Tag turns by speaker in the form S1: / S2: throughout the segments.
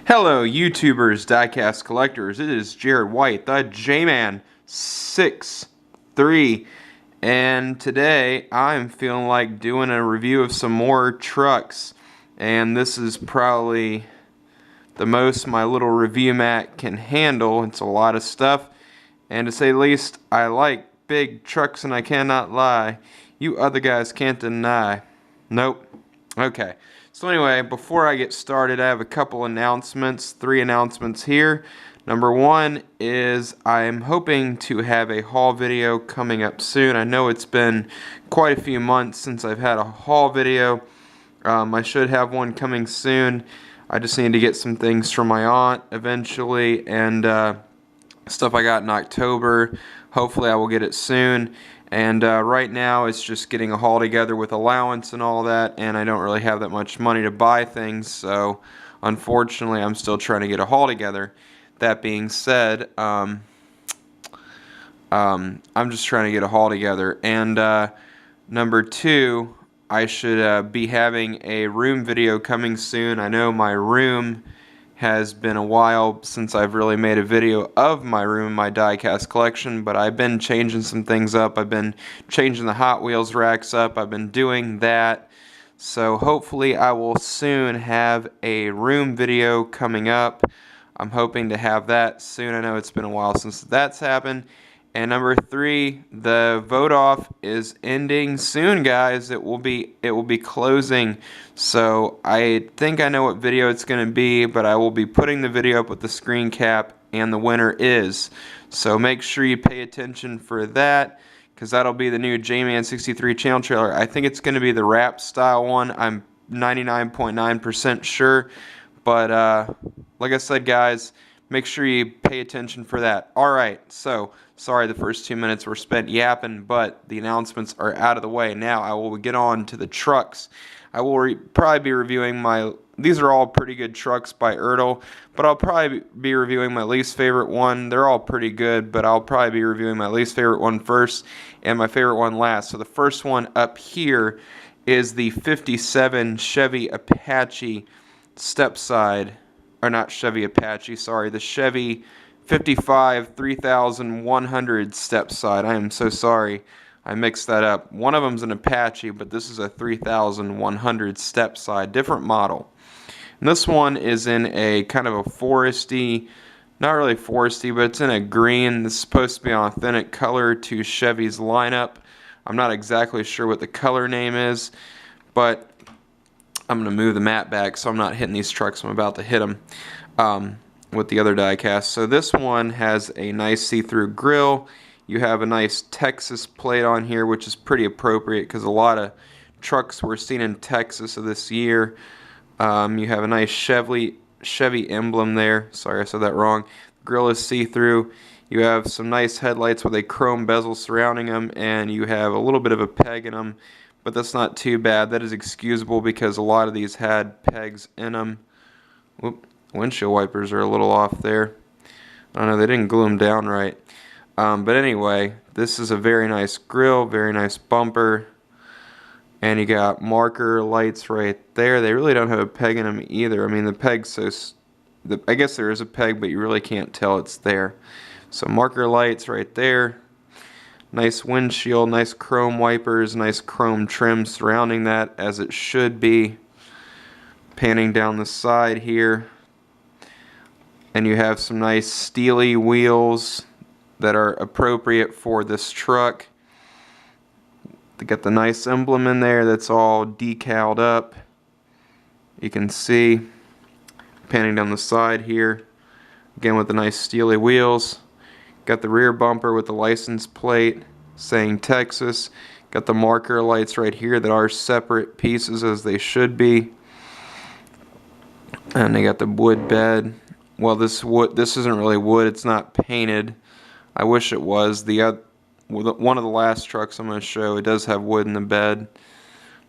S1: Hello, YouTubers, diecast collectors. It is Jared White, the J-Man 63, and today I'm feeling like doing a review of some more trucks, and this is probably the most my little review mat can handle. It's a lot of stuff, and to say the least, I like big trucks, and I cannot lie. You other guys can't deny. Nope. Okay. So anyway, before I get started, I have a couple announcements, 3 announcements here. Number 1 is I'm hoping to have a haul video coming up soon. I know it's been quite a few months since I've had a haul video. I should have one coming soon. I just need to get some things from my aunt eventually, and stuff I got in October. Hopefully I will get it soon. And right now it's just getting a haul together with allowance and all that, and I don't really have that much money to buy things, so unfortunately I'm still trying to get a haul together. That being said, I'm just trying to get a haul together. And number 2, I should be having a room video coming soon. I know my room has been a while since I've really made a video of my room, my diecast collection, but I've been changing some things up. I've been changing the Hot Wheels racks up. I've been doing that. So hopefully I will soon have a room video coming up. I'm hoping to have that soon. I know it's been a while since that's happened. And number 3, the vote off is ending soon, guys. It will be closing. So I think I know what video it's going to be, but I will be putting the video up with the screen cap, and the winner is. So make sure you pay attention for that, because that'll be the new J-Man 63 channel trailer. I think it's going to be the wrap style one. I'm 99.9% sure. But like I said, guys, make sure you pay attention for that. Alright, so sorry the first 2 minutes were spent yapping, but the announcements are out of the way. Now I will get on to the trucks. I will probably be reviewing these are all pretty good trucks by ertl, but I'll probably be reviewing my least favorite one. They're all pretty good, but I'll probably be reviewing my least favorite one first and my favorite one last. So the first one up here is the 57 Chevy Apache stepside. Or not Chevy Apache, sorry, the Chevy 55 3100 stepside. I am so sorry, I mixed that up. One of them's an Apache, but this is a 3100 stepside, different model. And this one is in a kind of a foresty, not really foresty, but it's in a green. This is supposed to be an authentic color to Chevy's lineup. I'm not exactly sure what the color name is, but I'm going to move the mat back so I'm not hitting these trucks. I'm about to hit them with the other diecast. So this one has a nice see-through grill. You have a nice Texas plate on here, which is pretty appropriate because a lot of trucks were seen in Texas this year. You have a nice Chevy emblem there. Sorry, I said that wrong. Grill is see-through. You have some nice headlights with a chrome bezel surrounding them, and you have a little bit of a peg in them. But that's not too bad. That is excusable because a lot of these had pegs in them. Whoop, windshield wipers are a little off there. I don't know, they didn't glue them down right. But anyway, this is a very nice grill, very nice bumper. And you got marker lights right there. They really don't have a peg in them either. I mean, the peg's so... I guess there is a peg, but you really can't tell it's there. So marker lights right there. Nice windshield, nice chrome wipers, nice chrome trim surrounding that, as it should be. Panning down the side here. And you have some nice steely wheels that are appropriate for this truck. They got the nice emblem in there that's all decaled up. You can see, panning down the side here. Again with the nice steely wheels. Got the rear bumper with the license plate saying Texas. Got the marker lights right here that are separate pieces as they should be. And they got the wood bed. Well, this isn't really wood. It's not painted. I wish it was. One of the last trucks I'm going to show, it does have wood in the bed.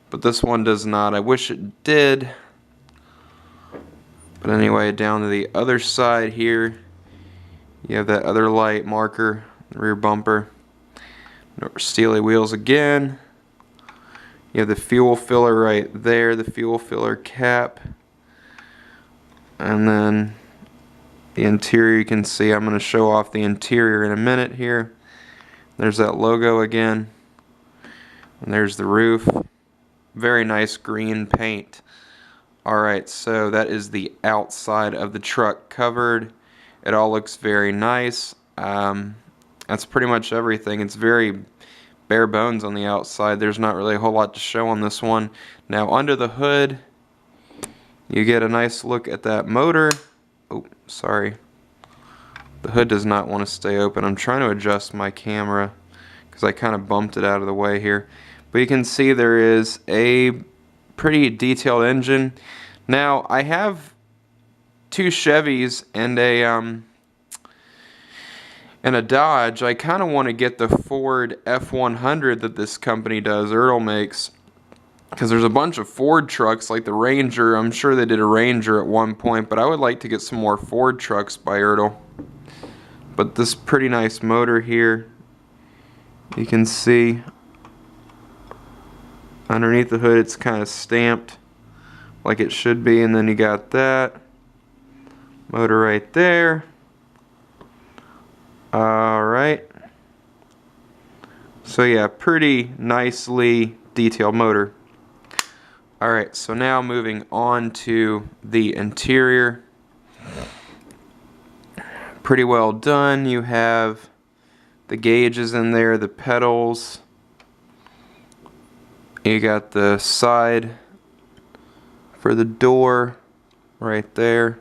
S1: But this one does not. I wish it did. But anyway, down to the other side here. You have that other light marker, rear bumper, steely wheels again. You have the fuel filler right there, the fuel filler cap. And then the interior, you can see, I'm going to show off the interior in a minute here. There's that logo again. And there's the roof. Very nice green paint. Alright, so that is the outside of the truck covered. It all looks very nice. That's pretty much everything. It's very bare bones on the outside. There's not really a whole lot to show on this one. Now under the hood, you get a nice look at that motor. Oh, sorry. The hood does not want to stay open. I'm trying to adjust my camera because I kind of bumped it out of the way here. But you can see there is a pretty detailed engine. Now I have two Chevys and a Dodge. I kind of want to get the Ford F100 that this company does, ertl makes, because there's a bunch of Ford trucks like the Ranger. I'm sure they did a Ranger at one point, but I would like to get some more Ford trucks by ertl. But this pretty nice motor here, you can see underneath the hood it's kind of stamped like it should be, and then you got that motor right there. Alright, so yeah, pretty nicely detailed motor. Alright, so now moving on to the interior. Pretty well done. You have the gauges in there, the pedals. You got the side for the door right there.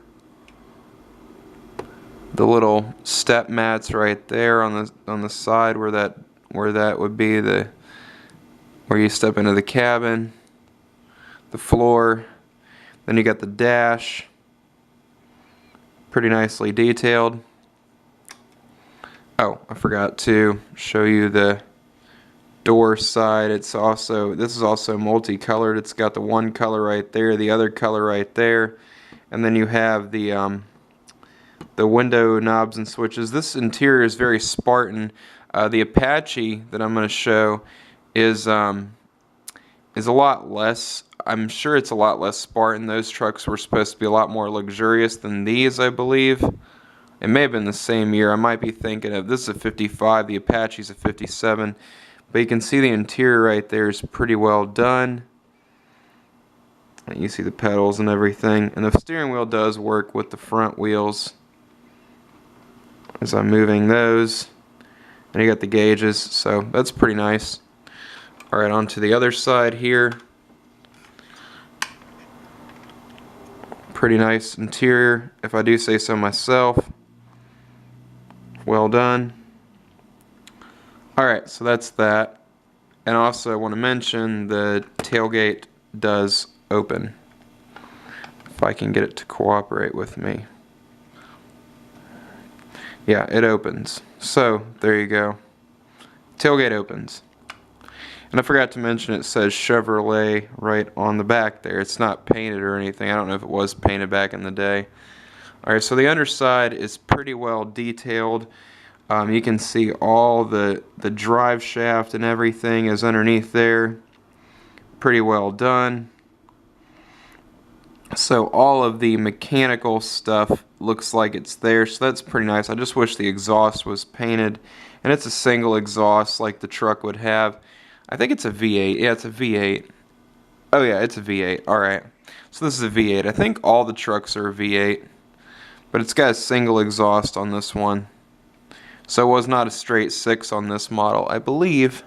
S1: The little step mats right there on the side where that would be where you step into the cabin. The floor. Then you got the dash. Pretty nicely detailed. Oh, I forgot to show you the door side. This is also multicolored. It's got the one color right there, the other color right there, and then you have the window knobs and switches. This interior is very Spartan. The Apache that I'm going to show is a lot less. I'm sure it's a lot less Spartan. Those trucks were supposed to be a lot more luxurious than these, I believe. It may have been the same year. I might be thinking of, this is a 55, the Apache's a 57. But you can see the interior right there is pretty well done. And you see the pedals and everything. And the steering wheel does work with the front wheels as I'm moving those. And you got the gauges, so that's pretty nice. Alright, on to the other side here. Pretty nice interior, if I do say so myself. Well done. Alright, so that's that. And also I want to mention the tailgate does open. If I can get it to cooperate with me. Yeah, it opens. So, there you go. Tailgate opens. And I forgot to mention it says Chevrolet right on the back there. It's not painted or anything. I don't know if it was painted back in the day. Alright, so the underside is pretty well detailed. You can see all the drive shaft and everything is underneath there. Pretty well done. So all of the mechanical stuff looks like it's there, so that's pretty nice. I just wish the exhaust was painted, and it's a single exhaust like the truck would have. I think it's a V8. Yeah, it's a V8. Oh yeah, it's a V8. Alright. So this is a V8. I think all the trucks are a V8, but it's got a single exhaust on this one. So it was not a straight 6 on this model, I believe.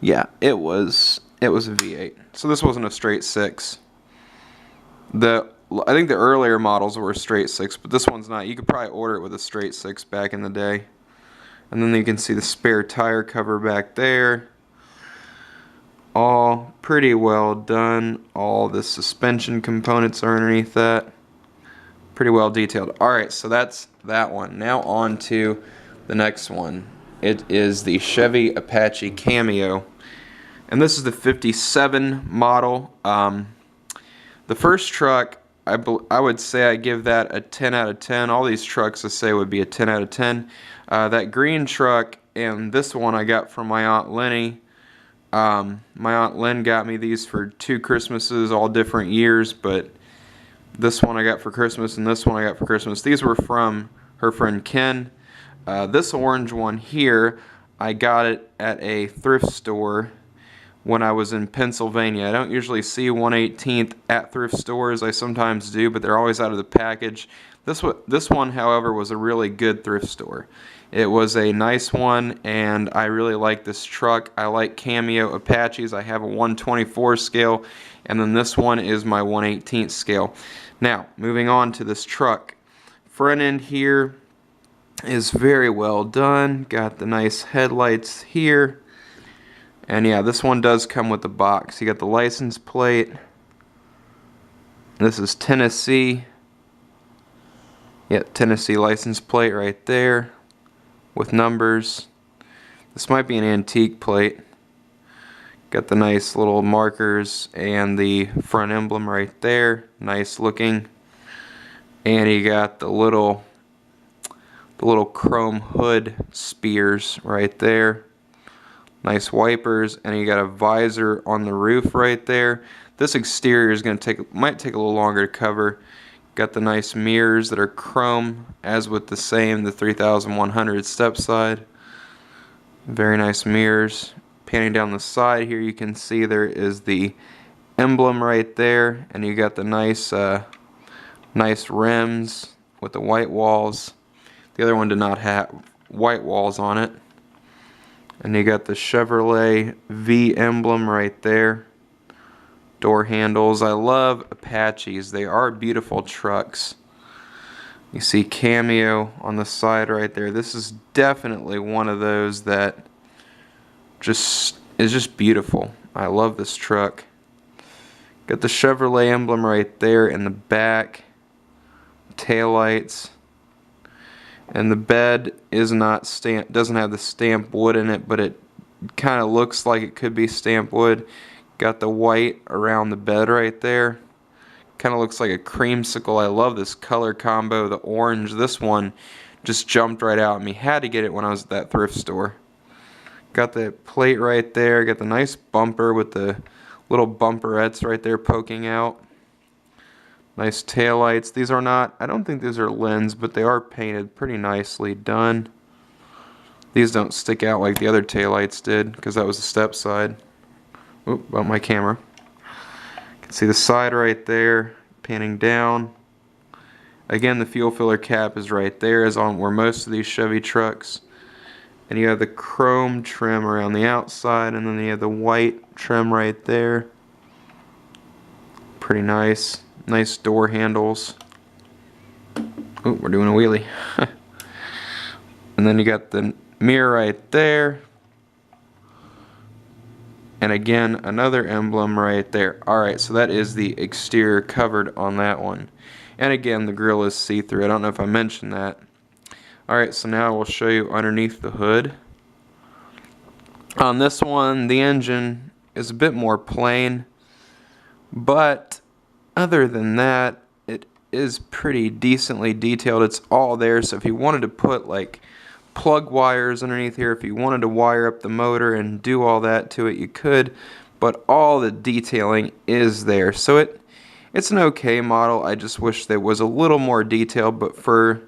S1: Yeah, it was a V8. So this wasn't a straight 6. I think the earlier models were a straight 6, but this one's not. You could probably order it with a straight 6 back in the day. And then you can see the spare tire cover back there. All pretty well done. All the suspension components are underneath that. Pretty well detailed. Alright, so that's that one. Now on to the next one. It is the Chevy Apache Cameo. And this is the 57 model. The first truck, I would say I give that a 10 out of 10. All these trucks I say would be a 10 out of 10. That green truck and this one I got from my Aunt Lenny. My Aunt Lynn got me these for 2 Christmases, all different years, but This one I got for Christmas, and this one I got for Christmas. These were from her friend Ken. This orange one here, I got it at a thrift store when I was in Pennsylvania. I don't usually see 1/18th at thrift stores. I sometimes do, but they're always out of the package. This one, however, was a really good thrift store. It was a nice one, and I really like this truck. I like Cameo Apaches. I have a 1/24 scale, and then this one is my 1/18th scale. Now, moving on to this truck. Front end here is very well done. Got the nice headlights here. And yeah, this one does come with the box. You got the license plate. This is Tennessee. Yep, Tennessee license plate right there with numbers. This might be an antique plate. Got the nice little markers and the front emblem right there. Nice looking. And you got the little chrome hood spears right there. Nice wipers, and you got a visor on the roof right there. This exterior is going to might take a little longer to cover. Got the nice mirrors that are chrome, as with the 3100 stepside. Very nice mirrors. Panning down the side here, you can see there is the emblem right there, and you got the nice rims with the white walls. The other one did not have white walls on it. And you got the Chevrolet V emblem right there. Door handles. I love Apaches. They are beautiful trucks. You see Cameo on the side right there. This is definitely one of those that is just beautiful. I love this truck. Got the Chevrolet emblem right there in the back. Taillights. And the bed is not doesn't have the stamped wood in it, but it kind of looks like it could be stamped wood. Got the white around the bed right there. Kind of looks like a creamsicle. I love this color combo. The orange, this one just jumped right out at me. Had to get it when I was at that thrift store. Got the plate right there. Got the nice bumper with the little bumperettes right there poking out. Nice taillights. These are not, I don't think these are lens, but they are painted pretty nicely done. These don't stick out like the other taillights did, because that was the step side. Oop, about my camera. You can see the side right there, panning down. Again, the fuel filler cap is right there, as on where most of these Chevy trucks. And you have the chrome trim around the outside, and then you have the white trim right there. Pretty nice. Nice door handles. Oh, we're doing a wheelie. And then you got the mirror right there. And again, another emblem right there. Alright, so that is the exterior covered on that one. And again, the grille is see-through. I don't know if I mentioned that. Alright, so now we'll show you underneath the hood. On this one, the engine is a bit more plain, but other than that, it is pretty decently detailed. It's all there, so if you wanted to put like plug wires underneath here, if you wanted to wire up the motor and do all that to it, you could, but all the detailing is there. So it's an okay model. I just wish there was a little more detailed, but for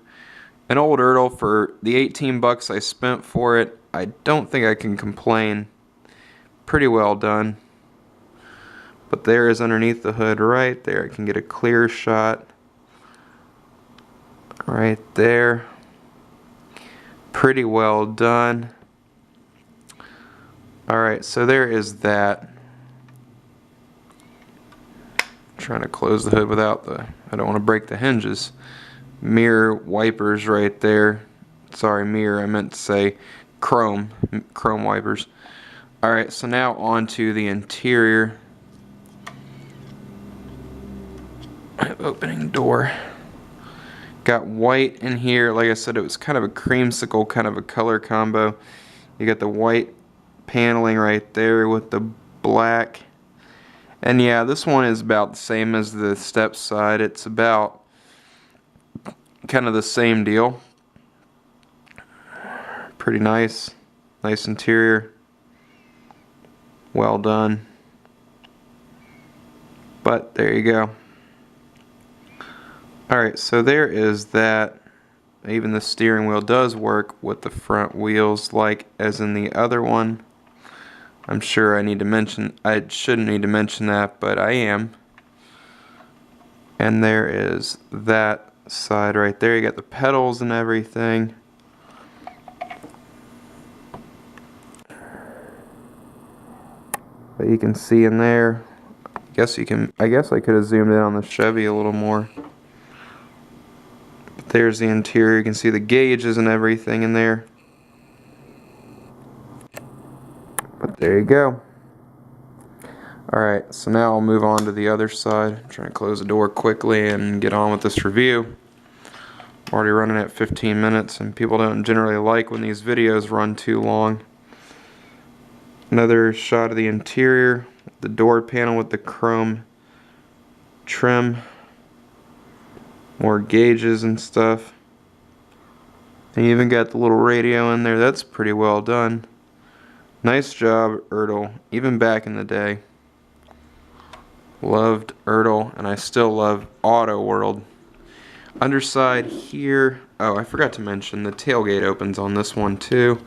S1: an old ertl, for the 18 bucks I spent for it, I don't think I can complain. Pretty well done. But there is underneath the hood right there. I can get a clear shot right there. Pretty well done. Alright, so there is that. Trying to close the hood without I don't want to break the hinges. Mirror wipers right there. Sorry, mirror, I meant to say chrome wipers. Alright, so now on to the interior. Opening door. Got white in here. Like I said, it was kind of a creamsicle kind of a color combo. You got the white paneling right there with the black. And yeah, this one is about the same as the step side. It's about kind of the same deal. Pretty nice. Nice interior. Well done. But there you go. Alright, so there is that. Even the steering wheel does work with the front wheels like as in the other one. I'm sure I shouldn't need to mention that, but I am. And there is that side right there. You got the pedals and everything. But you can see in there. I guess I could have zoomed in on the Chevy a little more. But there's the interior. You can see the gauges and everything in there. But there you go. Alright, so now I'll move on to the other side. I'm trying to close the door quickly and get on with this review. I'm already running at 15 minutes, and people don't generally like when these videos run too long. Another shot of the interior, the door panel with the chrome trim, more gauges and stuff. And you even got the little radio in there. That's pretty well done. Nice job, ertl, even back in the day. Loved ertl, and I still love Auto World. Underside here, oh, I forgot to mention the tailgate opens on this one too.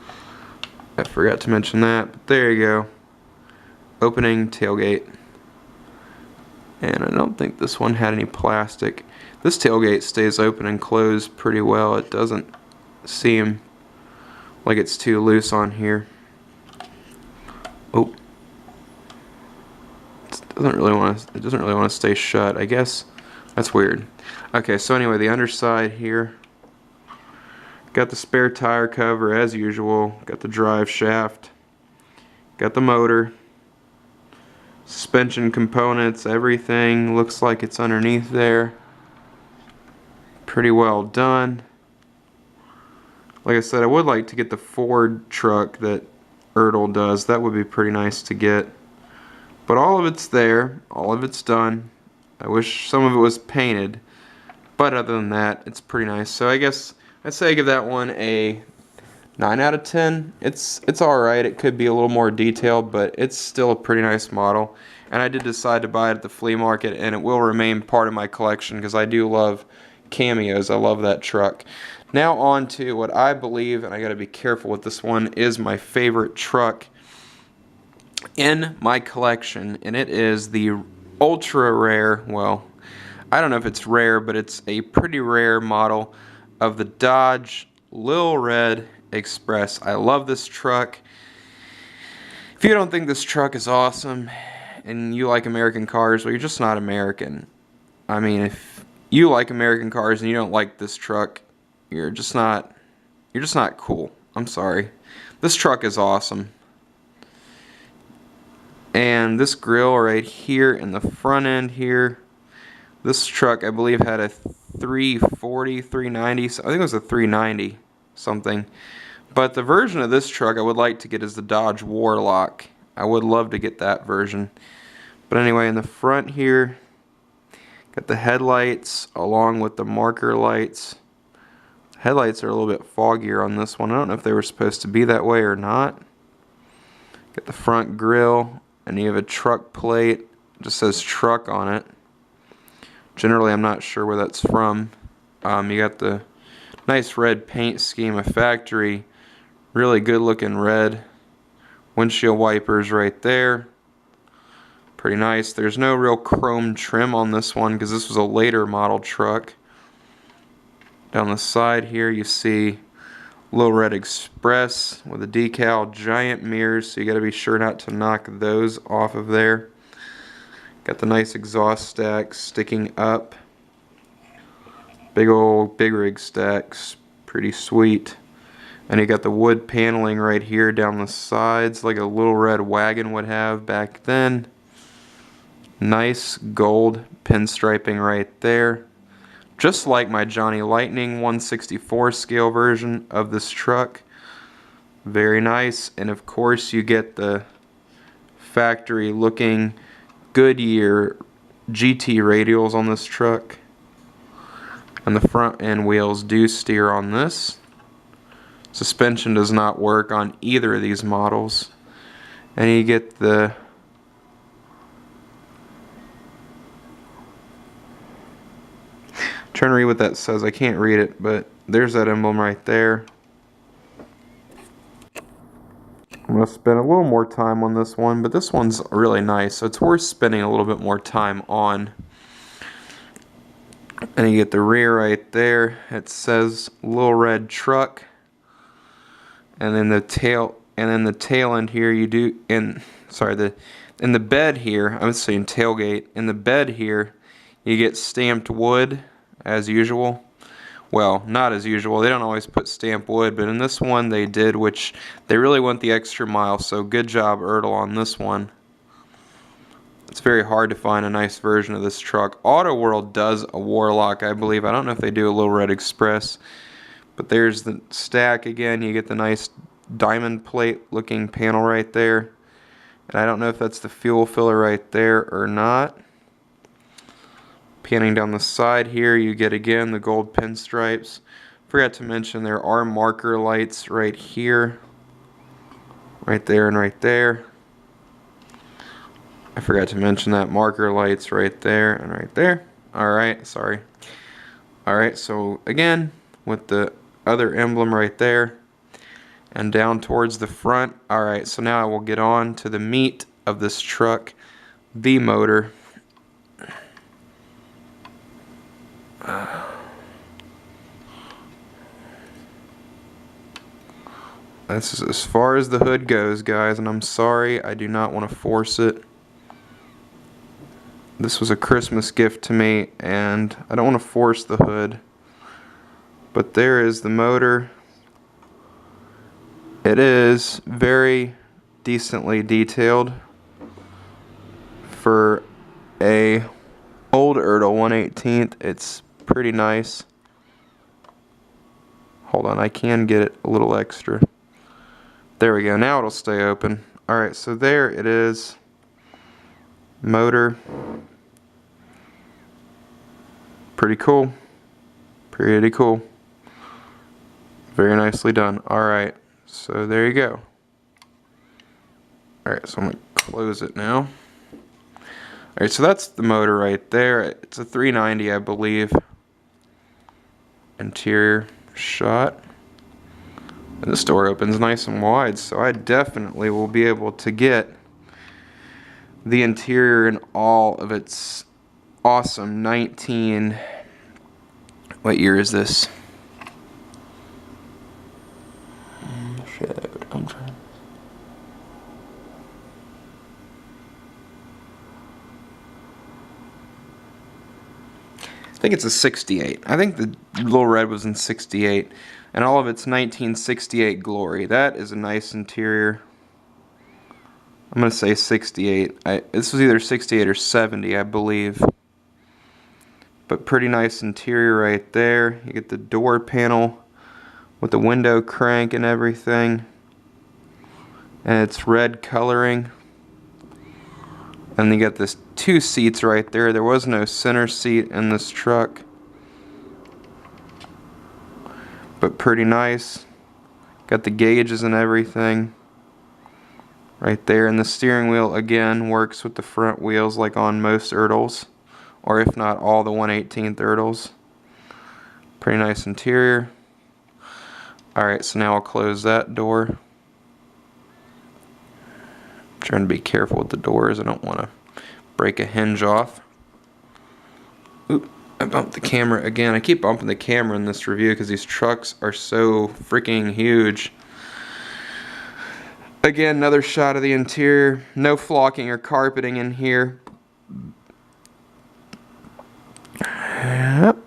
S1: I forgot to mention that, but there you go. Opening tailgate. And I don't think this one had any plastic. This tailgate stays open and closed pretty well. It doesn't seem like it's too loose on here. Oh. It doesn't really want to stay shut. I guess that's weird. Okay, so anyway, the underside here. Got the spare tire cover as usual. Got the drive shaft. Got the motor. Suspension components, everything looks like it's underneath there. Pretty well done. Like I said, I would like to get the Ford truck that ertl does. That would be pretty nice to get. But all of it's there. All of it's done. I wish some of it was painted. But other than that, it's pretty nice. So I guess I'd say I give that one a 9 out of 10. It's alright. It could be a little more detailed, but it's still a pretty nice model. And I did decide to buy it at the flea market, and it will remain part of my collection because I do love Cameos. I love that truck. Now on to what I believe, and I got to be careful with this one, is my favorite truck in my collection, and it is the ultra rare, well, I don't know if it's rare, but it's a pretty rare model of the Dodge Lil Red Express. I love this truck. If you don't think this truck is awesome and you like American cars, well, you're just not American. I mean, if you like American cars and you don't like this truck, you're just not cool. I'm sorry. This truck is awesome. And this grill right here in the front end here, this truck I believe had a 340, 390, I think it was a 390 something. But the version of this truck I would like to get is the Dodge Warlock. I would love to get that version. But anyway, in the front here, got the headlights along with the marker lights. Headlights are a little bit foggier on this one. I don't know if they were supposed to be that way or not. Got the front grille, and you have a truck plate. It just says truck on it. Generally, I'm not sure where that's from. You got the nice red paint scheme, a factory, really good looking red. Windshield wipers right there. Pretty nice. There's no real chrome trim on this one because this was a later model truck. Down the side here you see Lil Red Express with a decal, giant mirrors, so you got to be sure not to knock those off of there. Got the nice exhaust stacks sticking up. Big old big rig stacks, pretty sweet. And you got the wood paneling right here down the sides like a Little Red wagon would have back then. Nice gold pinstriping right there. Just like my Johnny Lightning 1/64 scale version of this truck. Very nice. And of course you get the factory looking Goodyear GT radials on this truck. And the front end wheels do steer on this. Suspension does not work on either of these models. And you get the Trying to read what that says. I can't read it, but there's that emblem right there. I'm going to spend a little more time on this one, but this one's really nice, so it's worth spending a little bit more time on. And you get the rear right there. It says little red truck. And then the tail end here you do in the bed here, I was saying tailgate. In the bed here, you get stamped wood as usual. Well, not as usual. They don't always put stamped wood, but in this one they did, which they really went the extra mile. So good job, ertl, on this one. It's very hard to find a nice version of this truck. Auto World does a Warlock, I believe. I don't know if they do a Little Red Express. But there's the stack again. You get the nice diamond plate looking panel right there. And I don't know if that's the fuel filler right there or not. Panning down the side here, you get again the gold pinstripes. Forgot to mention there are marker lights right here. Right there and right there. I forgot to mention that marker lights right there and right there. Alright, sorry. Alright, so again, with the other emblem right there and down towards the front. Alright, so now I will get on to the meat of this truck, the motor. This is as far as the hood goes, guys, and I'm sorry, I do not want to force it. This was a Christmas gift to me, and I don't want to force the hood. But there is the motor. It is very decently detailed for a old ertl 1/18. It's pretty nice. Hold on, I can get it a little extra. There we go. Now it'll stay open. Alright, so there it is. Motor. Pretty cool. Pretty cool. Very nicely done. Alright, so there you go. Alright, so I'm going to close it now. Alright, so that's the motor right there. It's a 390, I believe. Interior shot. And this door opens nice and wide, so I definitely will be able to get the interior in all of its awesome 19... What year is this? I'm trying. I think it's a 68. I think the Little Red was in 68. And all of its 1968 glory. That is a nice interior. I'm going to say 68. This was either 68 or 70, I believe. But pretty nice interior right there. You get the door panel with the window crank and everything. And it's red coloring. And you got this 2 seats right there. There was no center seat in this truck. But pretty nice. Got the gauges and everything right there. And the steering wheel again works with the front wheels like on most ertls, or if not all the 1/18 ertls. Pretty nice interior. Alright, so now I'll close that door. I'm trying to be careful with the doors. I don't want to break a hinge off. Oop. I bumped the camera again. I keep bumping the camera in this review because these trucks are so freaking huge. Again, another shot of the interior. No flocking or carpeting in here. Yep.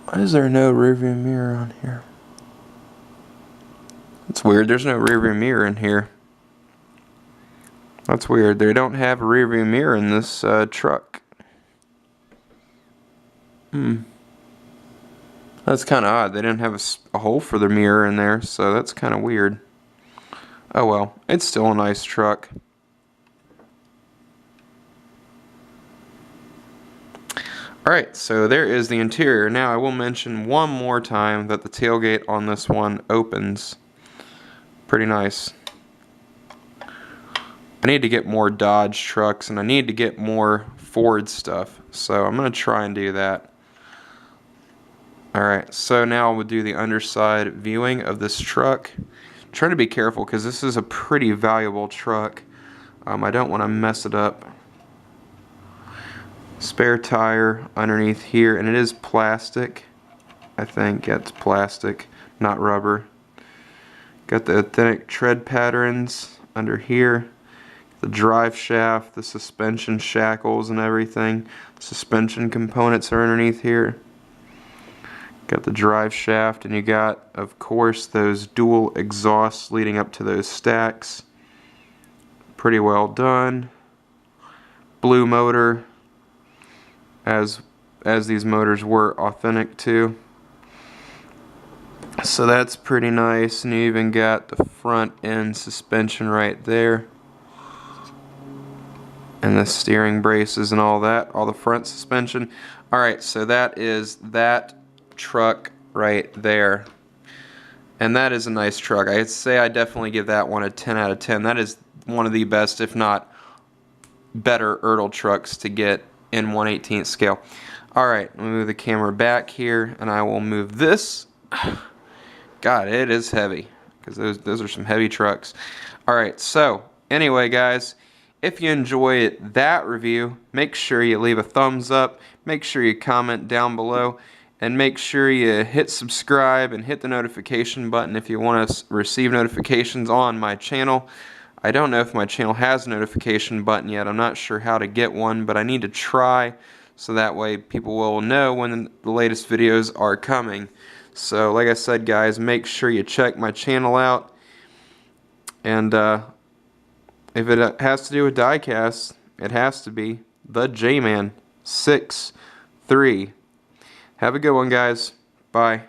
S1: Why is there no rearview mirror on here? It's weird. There's no rearview mirror in here. That's weird. They don't have a rearview mirror in this truck. That's kind of odd. They didn't have a hole for the mirror in there, so that's kind of weird. Oh well, it's still a nice truck. Alright, so there is the interior. Now I will mention one more time that the tailgate on this one opens. Pretty nice. I need to get more Dodge trucks and I need to get more Ford stuff, so I'm going to try and do that. Alright, so now we'll do the underside viewing of this truck. Trying to be careful because this is a pretty valuable truck. I don't want to mess it up. Spare tire underneath here, and it is plastic. I think it's plastic, not rubber. Got the authentic tread patterns under here. The drive shaft, the suspension shackles and everything. Suspension components are underneath here. Got the drive shaft, and you got, of course, those dual exhausts leading up to those stacks. Pretty well done. Blue motor, as these motors were authentic too. So that's pretty nice, and you even got the front end suspension right there. And the steering braces and all that, all the front suspension. Alright, so that is that truck right there. And that is a nice truck. I'd say I definitely give that one a 10 out of 10. That is one of the best, if not better, ertl trucks to get in 1/18 scale. Alright, let me move the camera back here, and I will move this. God, it is heavy, because those are some heavy trucks. Alright, so anyway guys, if you enjoyed that review, make sure you leave a thumbs up, make sure you comment down below, and make sure you hit subscribe and hit the notification button if you want to receive notifications on my channel. I don't know if my channel has a notification button yet. I'm not sure how to get one, but I need to try so that way people will know when the latest videos are coming. So like I said guys, make sure you check my channel out, and if it has to do with diecast, it has to be the J-Man 6-3. Have a good one guys. Bye.